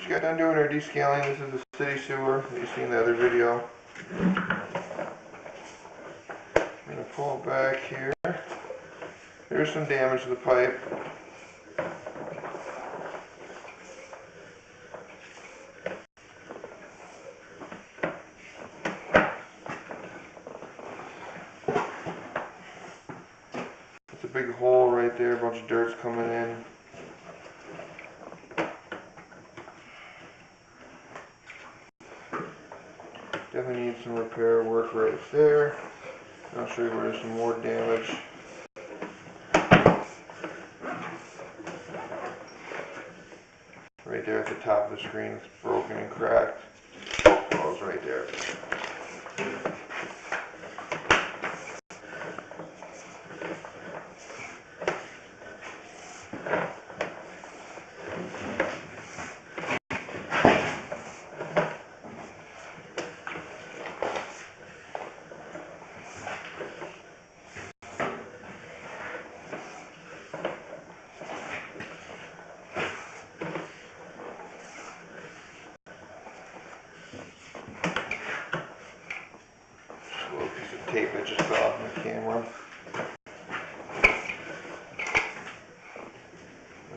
just got done doing our descaling. This is the city sewer that you see in the other video. I'm going to pull it back here. There's some damage to the pipe. It's a big hole right there, a bunch of dirt's coming in. Definitely needs some repair work right there. I'll show you where there's some more damage. Right there at the top of the screen, it's broken and cracked. Oh, it's right there. Little piece of tape that just fell off my camera.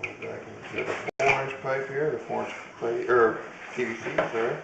Go back into the 4-inch pipe here, the 4-inch plate, or PVC, sorry.